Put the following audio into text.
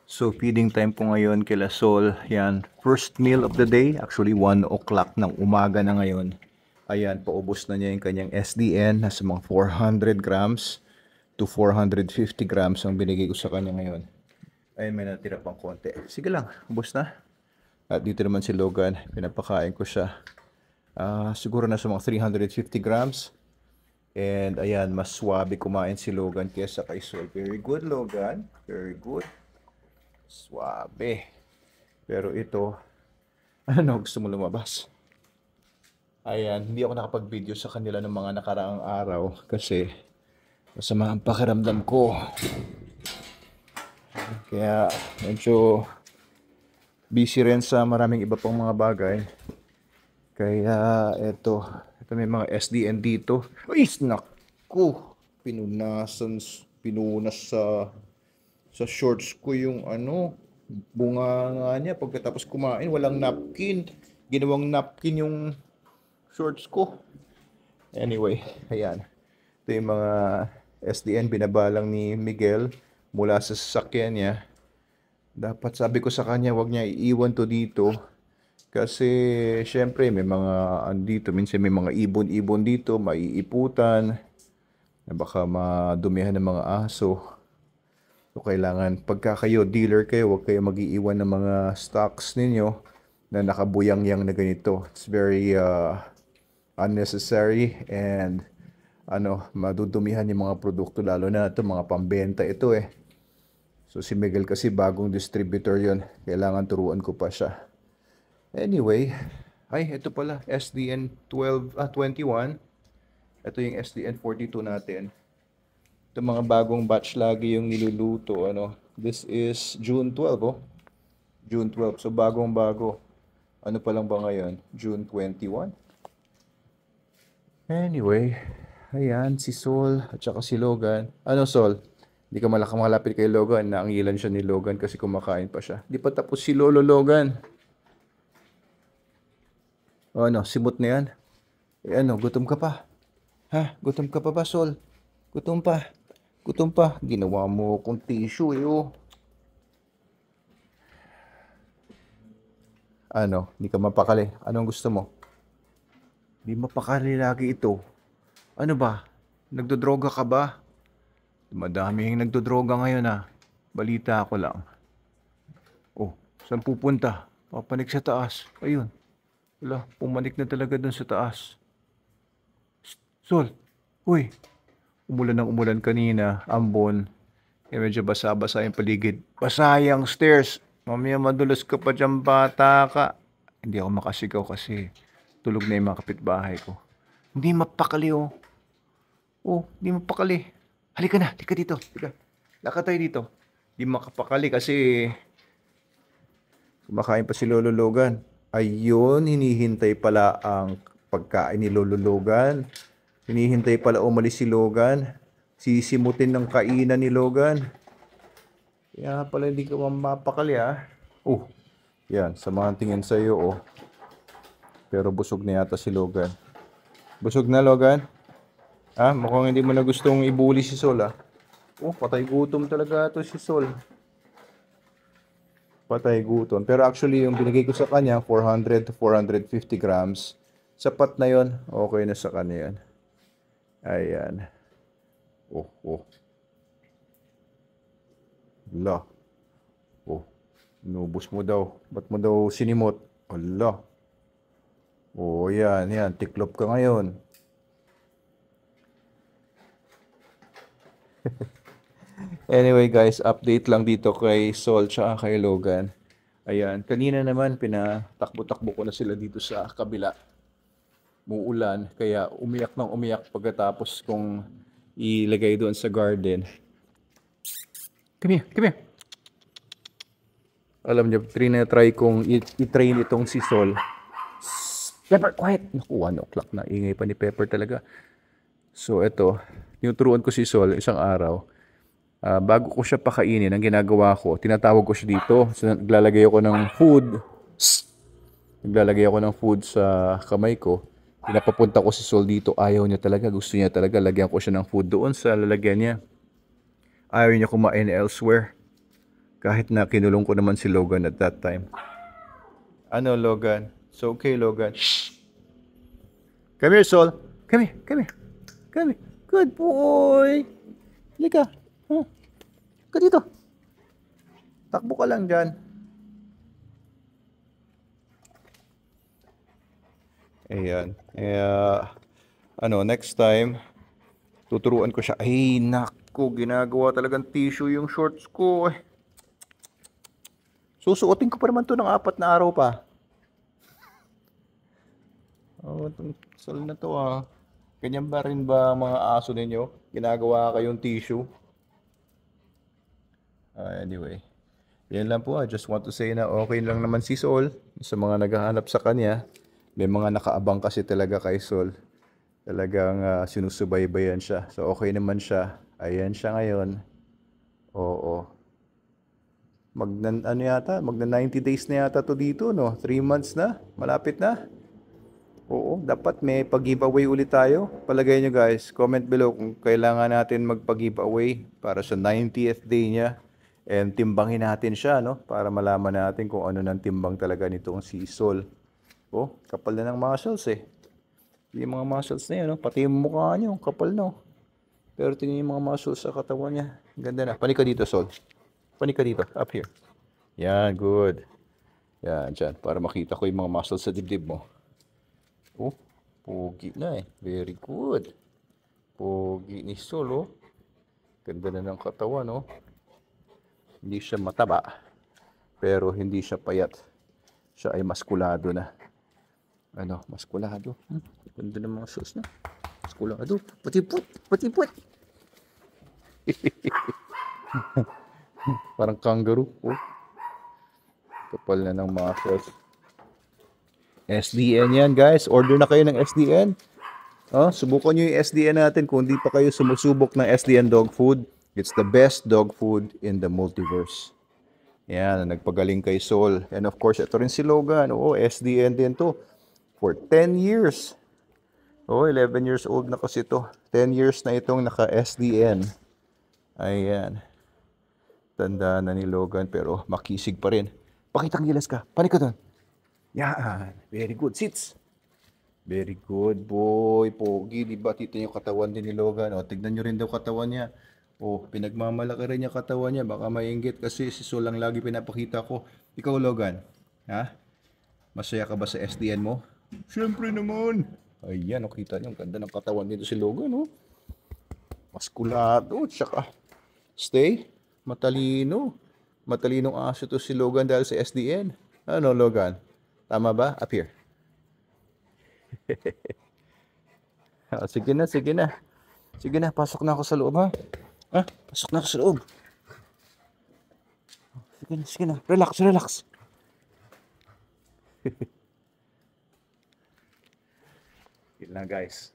So feeding time po ngayon kila Sol. Yan, first meal of the day. Actually 1 o'clock ng umaga na ngayon. Ayan, paubos na niya yung kanyang SDN. Nasa mga 400 grams to 450 grams ang binigay ko sa kanya ngayon. Ayun, may natira pang konti. Sige lang, ubos na. At dito naman si Logan, pinapakain ko siya. Siguro nasa mga 350 grams. And ayan, mas swabe kumain si Logan kesa kay Sol. Very good, Logan. Very good. Swabe. Pero ito, ano, gusto mo lumabas? Ayan, hindi ako nakapag-video sa kanila ng mga nakaraang araw kasi masama ang pakiramdam ko. Kaya medyo busy rin sa maraming iba pang mga bagay. Kaya ito may mga SDN dito. Uy, naku! Pinunas sa shorts ko yung bunga nga niya. Pagkatapos kumain, walang napkin. Ginawang napkin yung shorts ko. Anyway, ayan. Ito yung mga SDN binabalang ni Miguel mula sa sasakyan niya. Dapat sabi ko sa kanya, wag niya iiwan to dito. Kasi syempre may mga andito, minsan may mga ibon-ibon dito, maiiputan, na baka madumihan ng mga aso. So kailangan, pagka kayo, dealer kayo, huwag kayo mag-iiwan ng mga stocks ninyo na nakabuyang-yang na ganito. It's very unnecessary and madudumihan yung mga produkto, lalo na ito, mga pambenta ito eh. So si Miguel kasi bagong distributor yon, kailangan turuan ko pa siya. Anyway, ito pala, SDN 21. Ito yung SDN 42 natin. Ito mga bagong batch lagi yung niluluto. This is June 12, oh. June 12. So bagong bago. Ano pa lang ba ngayon? June 21. Anyway, ayan, si Sol at saka si Logan. Ano, Sol? Hindi ka malapit kay Logan. Naangilan siya ni Logan kasi kumakain pa siya. Di pa tapos si Lolo Logan. Simot na yan. Gutom ka pa. Ha? Gutom ka pa ba, Sol? Gutom pa. Gutom pa. Ginawa mo kong tissue eh, oh. Hindi ka mapakali. Anong gusto mo? Hindi mapakali lagi ito. Ano ba? Nagdodroga ka ba? Madami yung nagdodroga ngayon ah. Balita ko lang. Oh, saan pupunta? Papanik sa taas. Ayun. Wala, pumanik na talaga dun sa taas. Sol, uy. Umulan ng umulan kanina, ambon. Kaya medyo basa-basa yung paligid. Basa yung stairs. Mamaya madulas ka pa dyan, bata ka. Hindi ako makasigaw kasi tulog na yung mga kapitbahay ko. Hindi mapakali, oh. Oh, hindi mapakali. Halika na, halika dito. Halika. Lakad tayo dito. Hindi makapakali kasi kumakain pa si Lolo Logan. Ayun, hinihintay pala ang pagkain ni Lolo Logan. Hinihintay pala umalis si Logan. Sisimutin ng kainan ni Logan. Kaya pala hindi ka mapakali ah. Oh, yan, samahan tingin sa iyo oh. Pero busog na yata si Logan. Busog na, Logan? Mukhang hindi mo na gustong ibuli si Sol ah. Oh, patay gutom talaga to si Sol. Patay gutom. Pero actually, yung binigay ko sa kanya, 400 to 450 grams. Sapat na yon. Okay na sa kanya yan. Ayan. Oh. Ala. Oh. Inubos mo daw. Ba't mo daw sinimot? Ala. Oh, yan. Tiklop ka ngayon. Anyway guys, update lang dito kay Sol tsaka kay Logan. Ayan, kanina naman pinatakbo-takbo ko na sila dito sa kabila. Muulan, kaya umiyak ng umiyak pagkatapos kong ilagay doon sa garden. Come here. Alam niyo, try kong i-train itong si Sol. Pepper, quiet! Naku, 1 o'clock na. Ingay pa ni Pepper talaga. So, ito, tinuturuan ko si Sol isang araw. Bago ko siya pakainin, ang ginagawa ko, tinatawag ko siya dito. So, naglalagay ako ng food sa kamay ko. Pinapapunta ko si Sol dito. Ayaw niya talaga. Gusto niya talaga. Lagyan ko siya ng food doon sa lalagyan niya. Ayaw niya kumain elsewhere. Kahit na kinulong ko naman si Logan at that time. Ano, Logan? It's okay, Logan. Come here, Sol. Come here, come here. Come here. Good boy. Halika. Huh? Ka dito. Takbo ka lang dyan. Ayan. Next time, tuturuan ko siya. Ay, naku, ginagawa talagang tissue yung shorts ko. Susuotin ko pa naman to ng 4 na araw pa. Oh, itong sol na to Ganyan ba rin ba mga aso ninyo? Ginagawa kayong tissue? Anyway, yan lang po. I just want to say na okay lang naman si Sol. Sa mga naghahanap sa kanya, may mga nakaabang kasi talaga kay Sol. Talagang sinusubaybayan siya. So okay naman siya. Ayan siya ngayon. Oo. Magna 90 days na yata to dito, no? 3 months na. Malapit na. Oo, dapat may pag-giveaway ulit tayo. Palagay nyo guys, comment below kung kailangan natin magpag-giveaway para sa 90th day niya. And timbangin natin siya, no? Para malaman natin kung ano ng timbang talaga nitong si Sol. Oh, kapal na ng muscles eh. Yung mga muscles na yun, no? Pati yung mukha niya, kapal no. Pero tingnan yung mga muscles sa katawan niya. Ganda na. Panika dito, Sol. Panika dito. Up here. Yan, good. Yan, dyan. Para makita ko yung mga muscles sa dibdib mo. Oh, pogi na eh. Very good. Pogi ni Sol, oh. Ganda na ng katawan, oh. Hindi siya mataba. Pero hindi siya payat. Siya ay maskulado na. Maskulado. Ganda ng mga sauce na. Maskulado. Patipot. Patipot. Parang kangaroo. Oh. Kapal na ng mga sauce. SDN yan guys. Order na kayo ng SDN. Subukan nyo yung SDN natin kung hindi pa kayo sumusubok ng SDN dog food. It's the best dog food in the multiverse. Yan, nagpagaling kay Sol. And of course, ito rin si Logan. Oo, SDN din to. For 10 years. 11 years old na kasi to. 10 years na itong naka-SDN. Ayan. Tanda na ni Logan pero makisig pa rin. Pakitang gilas ka. Panik ka doon. Yan. Very good. Sits. Very good, boy. Pogi. Diba? Tito yung katawan din ni Logan. Tignan nyo rin daw katawan niya. Pinagmamalaki rin niya katawan niya. Baka mainggit kasi si Sol lang lagi pinapakita ko. Ikaw, Logan. Ha? Masaya ka ba sa SDN mo? Siyempre naman. Ayan, kita niyo. Ang ganda ng katawan nito si Logan, oh. Maskulado. Tsaka, stay. Matalino. Matalinong aso to si Logan dahil sa SDN. Ano, Logan? Tama ba? Up here. Sige na, sige na. Sige na, pasok na ako sa loob, ha? Pasok na ako sa loob. Sige na. Relax, relax. Yun lang, guys.